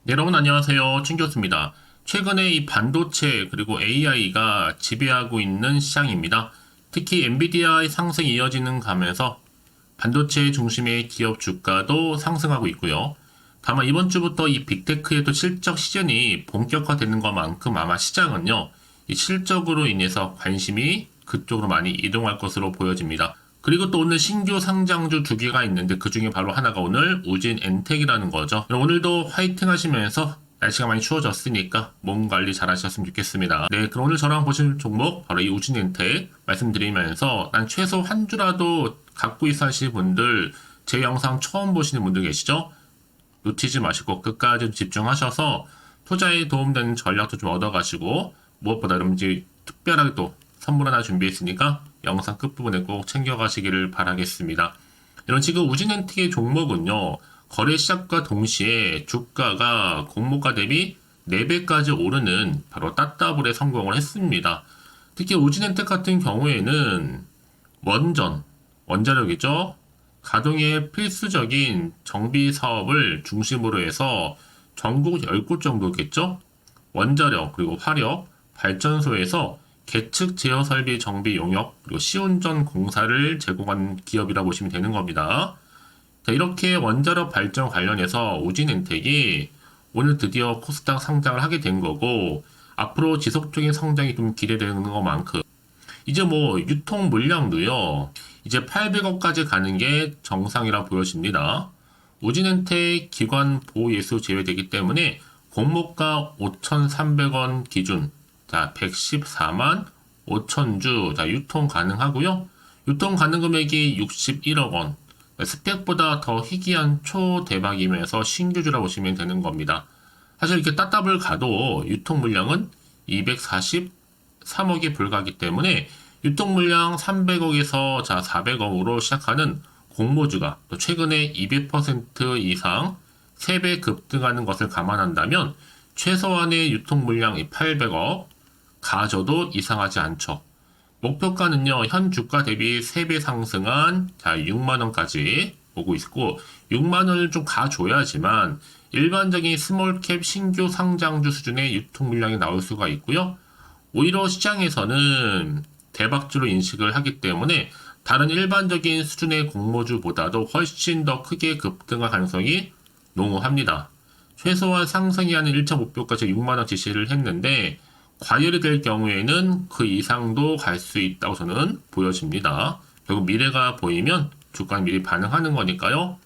네, 여러분 안녕하세요. 친교수입니다. 최근에 이 반도체 그리고 AI가 지배하고 있는 시장입니다. 특히 엔비디아의 상승이 이어지는 가면서 반도체 중심의 기업 주가도 상승하고 있고요. 다만 이번 주부터 이 빅테크의 또 실적 시즌이 본격화되는 것만큼 아마 시장은요, 이 실적으로 인해서 관심이 그쪽으로 많이 이동할 것으로 보여집니다. 그리고 또 오늘 신규 상장주 두 개가 있는데 그 중에 바로 하나가 오늘 우진 엔텍이라는 거죠. 오늘도 화이팅 하시면서 날씨가 많이 추워졌으니까 몸 관리 잘 하셨으면 좋겠습니다. 네, 그럼 오늘 저랑 보실 종목 바로 이 우진 엔텍 말씀드리면서 난 최소 한 주라도 갖고 있어 하시는 분들, 제 영상 처음 보시는 분들 계시죠? 놓치지 마시고 끝까지 집중하셔서 투자에 도움되는 전략도 좀 얻어가시고 무엇보다 여러분들이 특별하게 또 선물 하나 준비했으니까 영상 끝부분에 꼭 챙겨가시기를 바라겠습니다. 이런 지금 우진엔틱의 종목은요, 거래 시작과 동시에 주가가 공모가 대비 4배까지 오르는 바로 따따블에 성공을 했습니다. 특히 우진엔텍 같은 경우에는 원자력이죠. 가동에 필수적인 정비 사업을 중심으로 해서 전국 10곳 정도겠죠? 원자력, 그리고 화력, 발전소에서 계측 제어 설비 정비 용역, 그리고 시운전 공사를 제공한 기업이라고 보시면 되는 겁니다. 자, 이렇게 원자력 발전 관련해서 우진엔텍이 오늘 드디어 코스닥 상장을 하게 된 거고, 앞으로 지속적인 성장이 좀 기대되는 것만큼, 이제 뭐 유통 물량도요, 이제 800억까지 가는 게 정상이라 보여집니다. 우진엔텍 기관 보호예수 제외되기 때문에 공모가 5,300원 기준, 자, 114만 5천주, 자, 유통 가능하고요. 유통 가능 금액이 61억 원. 스펙보다 더 희귀한 초대박이면서 신규주라 보시면 되는 겁니다. 사실 이렇게 따따블 가도 유통 물량은 243억에 불과하기 때문에 유통 물량 300억에서 자 400억으로 시작하는 공모주가 또 최근에 200% 이상 3배 급등하는 것을 감안한다면 최소한의 유통 물량이 800억 가져도 이상하지 않죠. 목표가는요, 현 주가 대비 3배 상승한 자 6만원까지 보고 있고, 6만원을 좀 가줘야지만 일반적인 스몰캡 신규 상장주 수준의 유통 물량이 나올 수가 있고요. 오히려 시장에서는 대박주로 인식을 하기 때문에 다른 일반적인 수준의 공모주보다도 훨씬 더 크게 급등할 가능성이 농후합니다. 최소한 상승이 하는 1차 목표가지 6만원 지시를 했는데 과열이 될 경우에는 그 이상도 갈 수 있다고 저는 보여집니다. 결국 미래가 보이면 주가는 미리 반응하는 거니까요.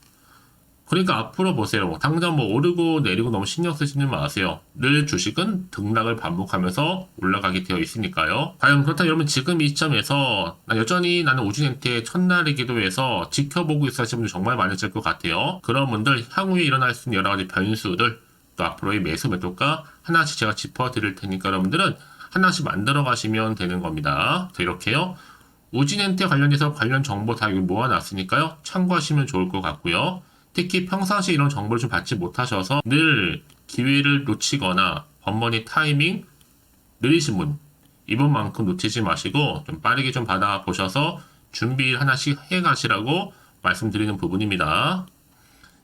그러니까 앞으로 보세요. 당장 뭐 오르고 내리고 너무 신경 쓰지는 마세요. 늘 주식은 등락을 반복하면서 올라가게 되어 있으니까요. 과연 그렇다면 여러분 지금 이 시점에서 여전히 나는 우진엔텍의 첫날이기도 해서 지켜보고 있어 하시는 분들 정말 많으실 것 같아요. 그런 분들 향후에 일어날 수 있는 여러 가지 변수들, 또 앞으로의 매수 매도가 하나씩 제가 짚어드릴 테니까 여러분들은 하나씩 만들어 가시면 되는 겁니다. 자, 이렇게요. 우진엔텍 관련해서 관련 정보 다 여기 모아놨으니까요. 참고하시면 좋을 것 같고요. 특히 평상시에 이런 정보를 좀 받지 못하셔서 늘 기회를 놓치거나 번번이 타이밍 느리신 분, 이번만큼 놓치지 마시고 좀 빠르게 좀 받아보셔서 준비를 하나씩 해 가시라고 말씀드리는 부분입니다.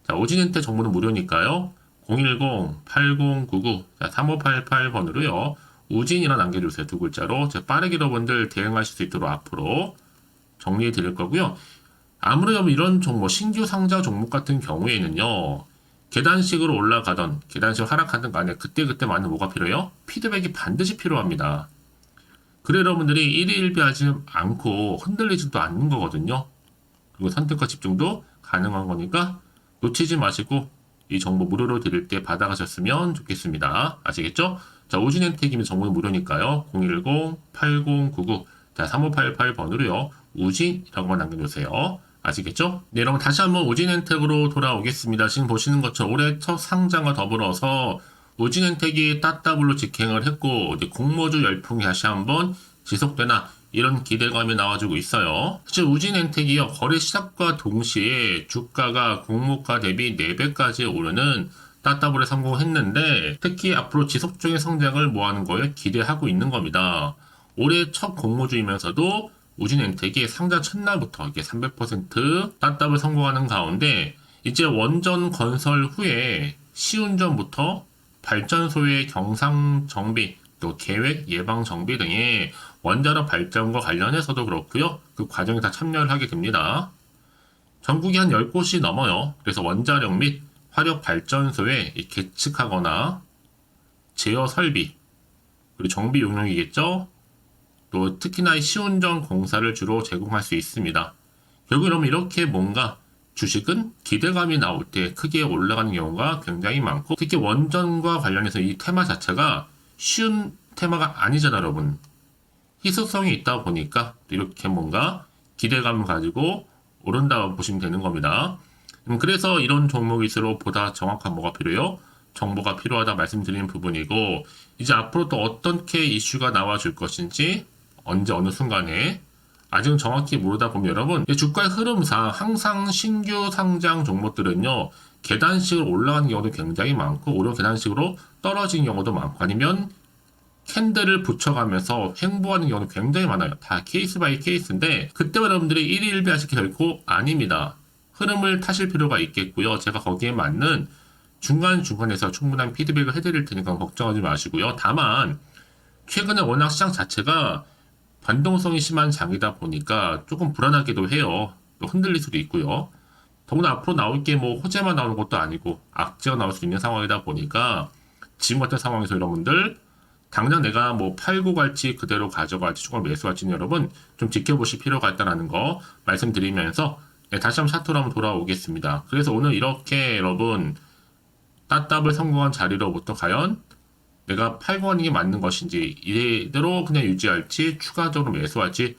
자, 오진엔텍 정보는 무료니까요. 010-8099-3588번으로요. 우진이라 남겨주세요. 두 글자로. 제가 빠르게 여러분들 대응하실 수 있도록 앞으로 정리해 드릴 거고요. 아무래도 이런 종목, 신규 상장 종목 같은 경우에는요, 계단식으로 올라가던, 계단식으로 하락하던 간에 그때그때 맞는 뭐가 필요해요? 피드백이 반드시 필요합니다. 그래 여러분들이 일희일비하지 않고 흔들리지도 않는 거거든요. 그리고 선택과 집중도 가능한 거니까 놓치지 마시고 이 정보 무료로 드릴 때 받아가셨으면 좋겠습니다. 아시겠죠? 자, 우진엔텍이면 정보는 무료니까요. 010-8099, 자, 3588번으로요. 우진이라고만 남겨주세요. 아시겠죠? 네, 여러분 다시 한번 우진엔텍으로 돌아오겠습니다. 지금 보시는 것처럼 올해 첫 상장과 더불어서 우진엔텍이 따따블로 직행을 했고 이제 공모주 열풍이 다시 한번 지속되나 이런 기대감이 나와주고 있어요. 사실 우진엔텍이요, 거래 시작과 동시에 주가가 공모가 대비 4배까지 오르는 따따블에 성공했는데 특히 앞으로 지속적인 성장을 뭐하는 거에 기대하고 있는 겁니다. 올해 첫 공모주이면서도 우진엔텍이 상장 첫날부터 이게 300% 따따블 성공하는 가운데 이제 원전 건설 후에 시운전부터 발전소의 경상 정비, 또 계획 예방 정비 등의 원자력 발전과 관련해서도 그렇고요. 그 과정에 다 참여를 하게 됩니다. 전국이 한 10곳이 넘어요. 그래서 원자력 및 화력 발전소에 개측하거나 제어 설비, 그리고 정비 용역이겠죠. 또 특히나 시운전 공사를 주로 제공할 수 있습니다. 결국 그러면 이렇게 뭔가 주식은 기대감이 나올 때 크게 올라가는 경우가 굉장히 많고, 특히 원전과 관련해서 이 테마 자체가 쉬운 테마가 아니잖아요, 여러분. 희소성이 있다 보니까 이렇게 뭔가 기대감을 가지고 오른다고 보시면 되는 겁니다. 그래서 이런 종목일수록 보다 정확한 뭐가 필요해요? 정보가 필요하다 말씀드리는 부분이고, 이제 앞으로 또 어떻게 이슈가 나와줄 것인지 언제 어느 순간에 아직은 정확히 모르다 보면 여러분, 주가의 흐름상 항상 신규 상장 종목들은요 계단식으로 올라가는 경우도 굉장히 많고, 오히려 계단식으로 떨어지는 경우도 많고, 아니면 캔들을 붙여가면서 횡보하는 경우도 굉장히 많아요. 다 케이스 바이 케이스인데, 그때 여러분들이 일희일비하실 게 결코 아닙니다. 흐름을 타실 필요가 있겠고요. 제가 거기에 맞는 중간중간에서 충분한 피드백을 해드릴 테니까 걱정하지 마시고요. 다만 최근에 워낙 시장 자체가 변동성이 심한 장이다 보니까 조금 불안하기도 해요. 또 흔들릴 수도 있고요. 더구나 앞으로 나올 게 뭐 호재만 나오는 것도 아니고 악재가 나올 수 있는 상황이다 보니까 지금 같은 상황에서 여러분들 당장 내가 뭐 팔고 갈지 그대로 가져갈지 조금 매수할지는 여러분 좀 지켜보실 필요가 있다는 거 말씀드리면서, 다시 한번 차트로 한번 돌아오겠습니다. 그래서 오늘 이렇게 여러분 따답을 성공한 자리로부터 과연 내가 팔고 가는 게 맞는 것인지, 이대로 그냥 유지할지 추가적으로 매수할지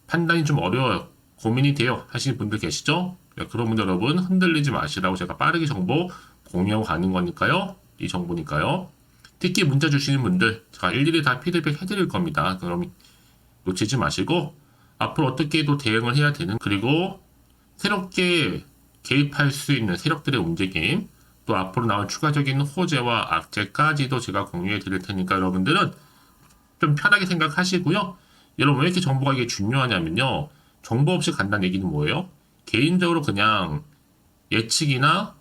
판단이 좀 어려워요. 고민이 돼요 하시는 분들 계시죠? 그런 분들 여러분 흔들리지 마시라고 제가 빠르게 정보 공유하고 가는 거니까요. 이 정보니까요. 특히 문자 주시는 분들 제가 일일이 다 피드백 해드릴 겁니다. 그럼 놓치지 마시고 앞으로 어떻게 또 대응을 해야 되는, 그리고 새롭게 개입할 수 있는 세력들의 움직임, 또 앞으로 나올 추가적인 호재와 악재까지도 제가 공유해 드릴 테니까 여러분들은 좀 편하게 생각하시고요. 여러분 왜 이렇게 정보가 이게 중요하냐면요, 정보 없이 간다는 얘기는 뭐예요? 개인적으로 그냥 예측이나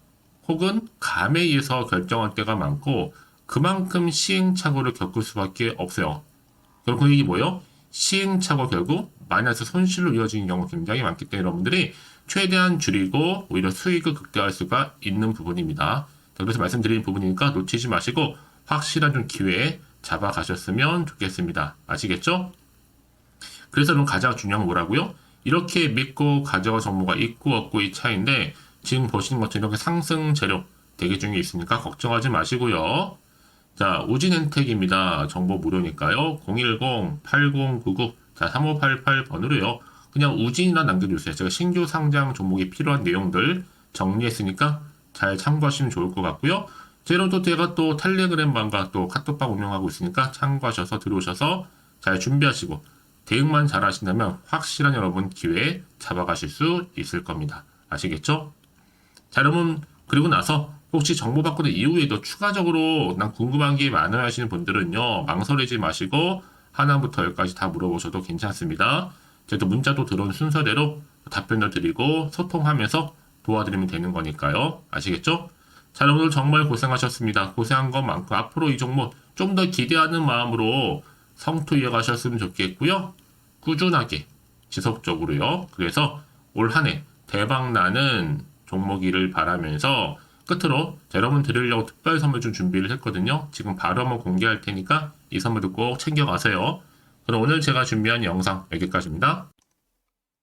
혹은 감에 의해서 결정할 때가 많고, 그만큼 시행착오를 겪을 수밖에 없어요. 그럼 그 얘기 뭐예요? 시행착오 결국 마이너스 손실로 이어지는 경우가 굉장히 많기 때문에 여러분들이 최대한 줄이고 오히려 수익을 극대화할 수가 있는 부분입니다. 그래서 말씀드리는 부분이니까 놓치지 마시고 확실한 좀 기회에 잡아가셨으면 좋겠습니다. 아시겠죠? 그래서 그럼 가장 중요한 건 뭐라고요? 이렇게 믿고 가져갈 정보가 있고 없고의 차이인데, 지금 보시는 것처럼 이렇게 상승 재료 대기 중에 있으니까 걱정하지 마시고요. 자, 우진엔텍입니다. 정보 무료니까요. 010-8099 3588번으로요. 그냥 우진이나 남겨주세요. 제가 신규 상장 종목이 필요한 내용들 정리했으니까 잘 참고하시면 좋을 것 같고요. 제가 또 텔레그램방과 또 카톡방 운영하고 있으니까 참고하셔서 들어오셔서 잘 준비하시고 대응만 잘 하신다면 확실한 여러분 기회 잡아가실 수 있을 겁니다. 아시겠죠? 자, 여러분 그리고 나서 혹시 정보 받고 이후에도 추가적으로 난 궁금한 게 많아요 하시는 분들은요, 망설이지 마시고 하나부터 열까지 다 물어보셔도 괜찮습니다. 제가 또 문자도 들어온 순서대로 답변을 드리고 소통하면서 도와드리면 되는 거니까요. 아시겠죠? 자, 여러분들 정말 고생하셨습니다. 고생한 것만큼 앞으로 이 종목 좀 더 기대하는 마음으로 성투 이어가셨으면 좋겠고요. 꾸준하게 지속적으로요. 그래서 올 한 해 대박나는 종목이를 바라면서 끝으로 여러분 드리려고 특별 선물 좀 준비를 했거든요. 지금 바로 한번 공개할 테니까 이 선물도 꼭 챙겨가세요. 그럼 오늘 제가 준비한 영상 여기까지입니다.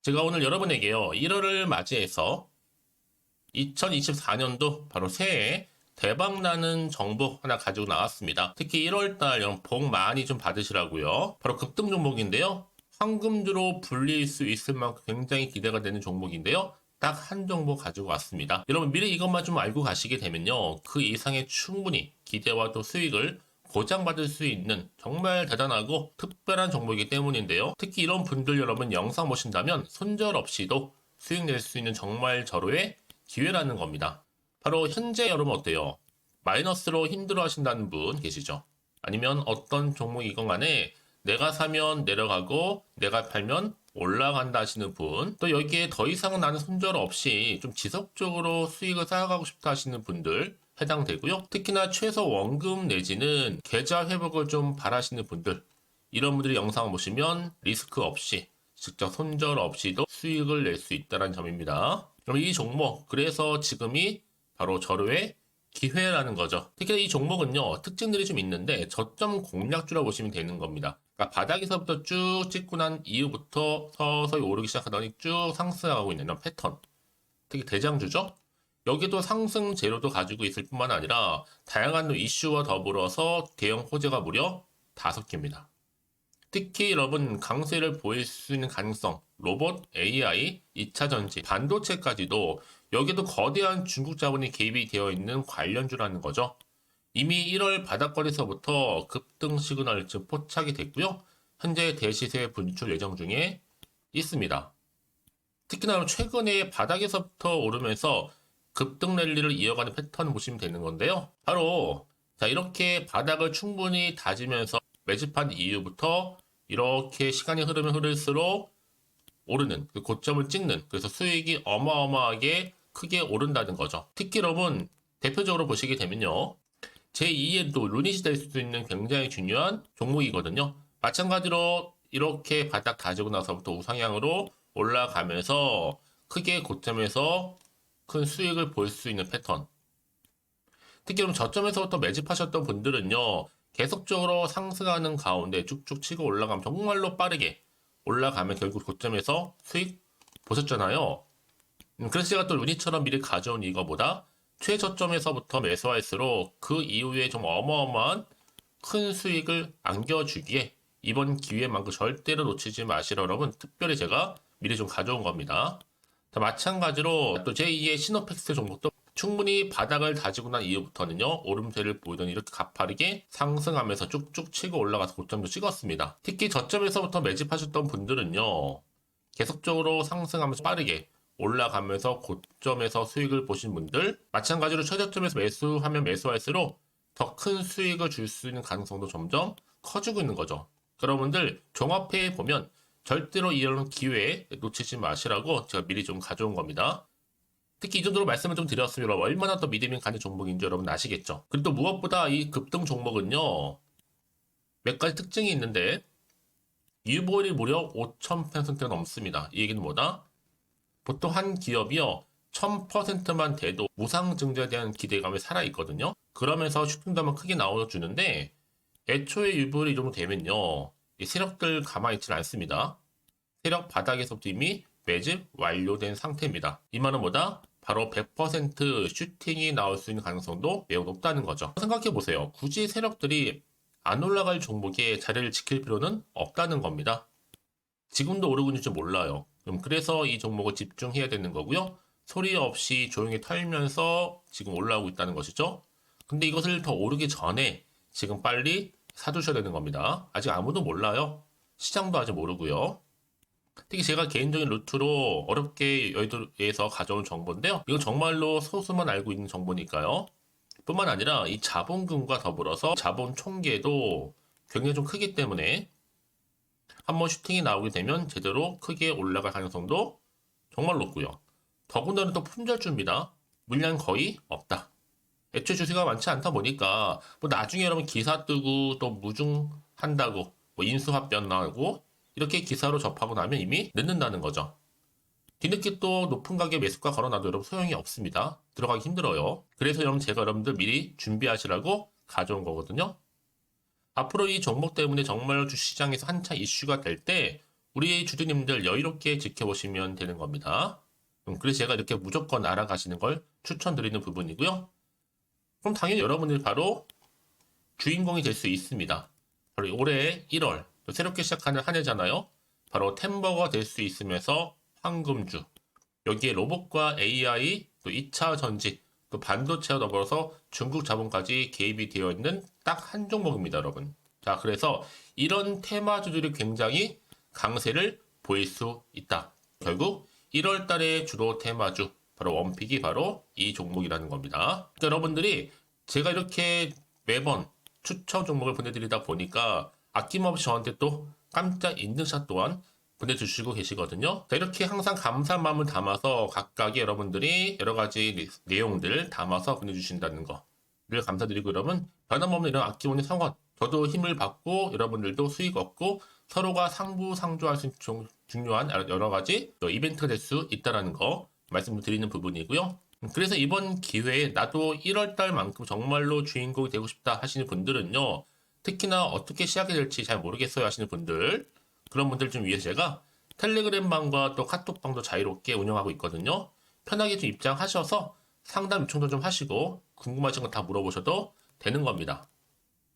제가 오늘 여러분에게요, 1월을 맞이해서 2024년도 바로 새해 대박나는 정보 하나 가지고 나왔습니다. 특히 1월달 여러분 복 많이 좀 받으시라고요. 바로 급등 종목인데요. 황금주로 불릴 수 있을 만큼 굉장히 기대가 되는 종목인데요. 딱 한 종목 가지고 왔습니다. 여러분 미리 이것만 좀 알고 가시게 되면요, 그 이상의 충분히 기대와 또 수익을 보장받을 수 있는 정말 대단하고 특별한 종목이기 때문인데요. 특히 이런 분들 여러분 영상 보신다면 손절없이도 수익 낼 수 있는 정말 절호의 기회라는 겁니다. 바로 현재 여러분 어때요? 마이너스로 힘들어 하신다는 분 계시죠? 아니면 어떤 종목이건 간에 내가 사면 내려가고 내가 팔면 올라간다 하시는 분, 또 여기에 더 이상은 나는 손절 없이 좀 지속적으로 수익을 쌓아가고 싶다 하시는 분들, 해당되고요. 특히나 최소 원금 내지는 계좌 회복을 좀 바라시는 분들, 이런 분들이 영상을 보시면 리스크 없이 직접 손절 없이도 수익을 낼 수 있다는 점입니다. 그럼 이 종목, 그래서 지금이 바로 절호의 기회라는 거죠. 특히 이 종목은요, 특징들이 좀 있는데 저점 공략주라 보시면 되는 겁니다. 그러니까 바닥에서부터 쭉 찍고 난 이후부터 서서히 오르기 시작하더니 쭉 상승하고 있는 이런 패턴. 특히 대장주죠. 여기도 상승 재료도 가지고 있을 뿐만 아니라 다양한 이슈와 더불어서 대형 호재가 무려 5개입니다. 특히 여러분 강세를 보일 수 있는 가능성, 로봇, AI, 2차 전지, 반도체까지도 여기도 거대한 중국 자본이 개입이 되어 있는 관련주라는 거죠. 이미 1월 바닥거리서부터 급등 시그널 즉 포착이 됐고요. 현재 대시세 분출 예정 중에 있습니다. 특히나 최근에 바닥에서부터 오르면서 급등 랠리를 이어가는 패턴을 보시면 되는 건데요. 바로 자 이렇게 바닥을 충분히 다지면서 매집한 이후부터 이렇게 시간이 흐르면 흐를수록 오르는 그 고점을 찍는, 그래서 수익이 어마어마하게 크게 오른다는 거죠. 특히 여러분 대표적으로 보시게 되면요, 제2의 또 루닛이 될 수 있는 굉장히 중요한 종목이거든요. 마찬가지로 이렇게 바닥 다지고 나서부터 우상향으로 올라가면서 크게 고점에서 큰 수익을 볼 수 있는 패턴. 특히 그럼 저점에서부터 매집하셨던 분들은요, 계속적으로 상승하는 가운데 쭉쭉 치고 올라가면 정말로 빠르게 올라가면 결국 고점에서 수익 보셨잖아요. 그래서 제가 또 루니처럼 미리 가져온 이거보다 최저점에서부터 매수할수록 그 이후에 좀 어마어마한 큰 수익을 안겨주기에 이번 기회만큼 절대로 놓치지 마시라 여러분, 특별히 제가 미리 좀 가져온 겁니다. 자, 마찬가지로 또 제2의 시노펙스 종목도 충분히 바닥을 다지고 난 이후부터는요, 오름세를 보이더니 이렇게 가파르게 상승하면서 쭉쭉 치고 올라가서 고점도 찍었습니다. 특히 저점에서부터 매집하셨던 분들은요, 계속적으로 상승하면서 빠르게 올라가면서 고점에서 수익을 보신 분들, 마찬가지로 최저점에서 매수하면 매수할수록 더 큰 수익을 줄 수 있는 가능성도 점점 커지고 있는 거죠. 여러분들 종합해 보면 절대로 이런 기회에 놓치지 마시라고 제가 미리 좀 가져온 겁니다. 특히 이 정도로 말씀을 좀 드렸으면 얼마나 더 믿음이 가는 종목인지 여러분 아시겠죠? 그리고 또 무엇보다 이 급등 종목은요, 몇 가지 특징이 있는데 유보율이 무려 5000%가 넘습니다. 이 얘기는 뭐다? 보통 한 기업이요 1000%만 돼도 무상증자에 대한 기대감이 살아있거든요. 그러면서 슈팅도 한번 크게 나와주는데 애초에 유보율이 이 정도 되면요, 이 세력들 가만히 있지는 않습니다. 세력 바닥에서부터 이미 매집 완료된 상태입니다. 이 말은 뭐다? 바로 100% 슈팅이 나올 수 있는 가능성도 매우 높다는 거죠. 생각해보세요. 굳이 세력들이 안 올라갈 종목에 자리를 지킬 필요는 없다는 겁니다. 지금도 오르고 있는지 몰라요. 그래서 이 종목을 집중해야 되는 거고요. 소리 없이 조용히 털면서 지금 올라오고 있다는 것이죠. 근데 이것을 더 오르기 전에 지금 빨리 사두셔야 되는 겁니다. 아직 아무도 몰라요. 시장도 아직 모르고요. 특히 제가 개인적인 루트로 어렵게 여의도에서 가져온 정보인데요. 이건 정말로 소수만 알고 있는 정보니까요. 뿐만 아니라 이 자본금과 더불어서 자본 총계도 굉장히 좀 크기 때문에 한번 슈팅이 나오게 되면 제대로 크게 올라갈 가능성도 정말 높고요. 더군다나 또 품절주입니다. 물량 거의 없다. 애초에 주식가 많지 않다 보니까 뭐 나중에 여러분 기사 뜨고 또 무중한다고 뭐 인수합병 나오고 이렇게 기사로 접하고 나면 이미 늦는다는 거죠. 뒤늦게 또 높은 가격 매수가 걸어놔도 여러분 소용이 없습니다. 들어가기 힘들어요. 그래서 여러분 제가 여러분들 미리 준비하시라고 가져온 거거든요. 앞으로 이 종목 때문에 정말 주시장에서 한차 이슈가 될 때 우리 주주님들 여유롭게 지켜보시면 되는 겁니다. 그래서 제가 이렇게 무조건 알아가시는 걸 추천드리는 부분이고요. 그럼 당연히 여러분들이 바로 주인공이 될 수 있습니다. 바로 올해 1월 또 새롭게 시작하는 한 해잖아요. 바로 템버가 될 수 있으면서 황금주, 여기에 로봇과 AI, 또 2차 전지, 또 반도체와 더불어서 중국 자본까지 개입이 되어 있는 딱 한 종목입니다, 여러분. 자, 그래서 이런 테마주들이 굉장히 강세를 보일 수 있다. 결국 1월 달에 주로 테마주, 바로 원픽이 바로 이 종목이라는 겁니다. 그러니까 여러분들이 제가 이렇게 매번 추천 종목을 보내드리다 보니까 아낌없이 저한테 또 깜짝 인증샷 또한 보내주시고 계시거든요. 자, 이렇게 항상 감사한 마음을 담아서 각각의 여러분들이 여러 가지 내용들 담아서 보내주신다는 거 늘 감사드리고, 여러분 변함없는 이런 아낌없는 성원, 저도 힘을 받고 여러분들도 수익 얻고 서로가 상부상조할 수 있는 중요한 여러 가지 또 이벤트가 될 수 있다는 거 말씀드리는 부분이고요. 그래서 이번 기회에 나도 1월달만큼 정말로 주인공이 되고 싶다 하시는 분들은요, 특히나 어떻게 시작이 될지 잘 모르겠어요 하시는 분들, 그런 분들 좀 위해서 제가 텔레그램 방과 또 카톡 방도 자유롭게 운영하고 있거든요. 편하게 좀 입장하셔서 상담 요청도 좀 하시고 궁금하신 거 다 물어보셔도 되는 겁니다.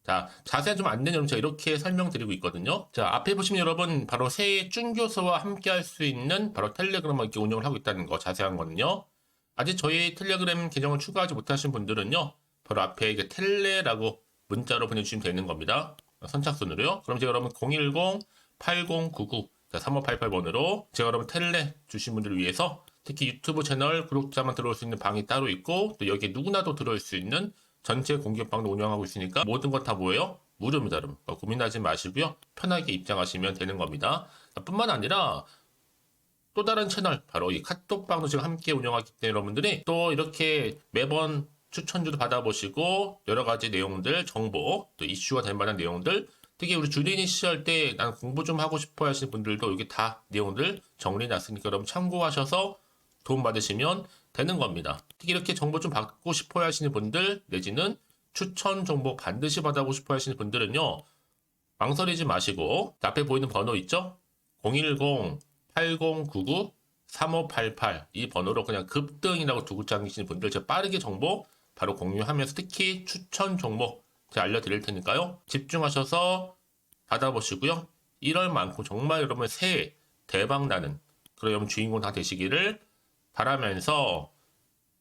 자, 자세한 좀 안내 내용 제가 이렇게 설명드리고 있거든요. 자, 앞에 보시면 여러분 바로 새해 쭌교수와 함께 할 수 있는 바로 텔레그램을 이렇게 운영을 하고 있다는 거, 자세한 거는요. 아직 저희 텔레그램 계정을 추가하지 못하신 분들은요, 바로 앞에 이게 텔레라고 문자로 보내주시면 되는 겁니다. 선착순으로요. 그럼 제가 여러분 010-8099-3588번으로 제가 여러분 텔레 주신 분들을 위해서 특히 유튜브 채널 구독자만 들어올 수 있는 방이 따로 있고, 또 여기에 누구나도 들어올 수 있는 전체 공개방도 운영하고 있으니까 모든 것 다 뭐예요? 무료입니다, 여러분. 고민하지 마시고요. 편하게 입장하시면 되는 겁니다. 뿐만 아니라 또 다른 채널, 바로 이 카톡방도 지금 함께 운영하기 때문에 여러분들이 또 이렇게 매번 추천주도 받아보시고 여러 가지 내용들, 정보, 또 이슈가 될 만한 내용들, 특히 우리 주린이 시절 때 난 공부 좀 하고 싶어 하시는 분들도 여기 다 내용들 정리해놨으니까 여러분 참고하셔서 도움 받으시면 되는 겁니다. 특히 이렇게 정보 좀 받고 싶어 하시는 분들, 내지는 추천 정보 반드시 받아보고 싶어 하시는 분들은요, 망설이지 마시고 앞에 보이는 번호 있죠? 010-8099-3588 이 번호로 그냥 급등이라고 두고 당기시는 분들 제가 빠르게 정보 바로 공유하면서 특히 추천 종목 제가 알려드릴 테니까요. 집중하셔서 받아보시고요. 1월만큼 정말 여러분 새해 대박나는 그런 여러분 주인공 다 되시기를 바라면서,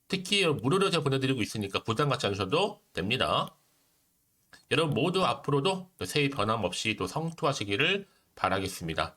특히 무료로 제가 보내드리고 있으니까 부담 갖지 않으셔도 됩니다. 여러분 모두 앞으로도 새해 변함없이 또 성투하시기를 바라겠습니다.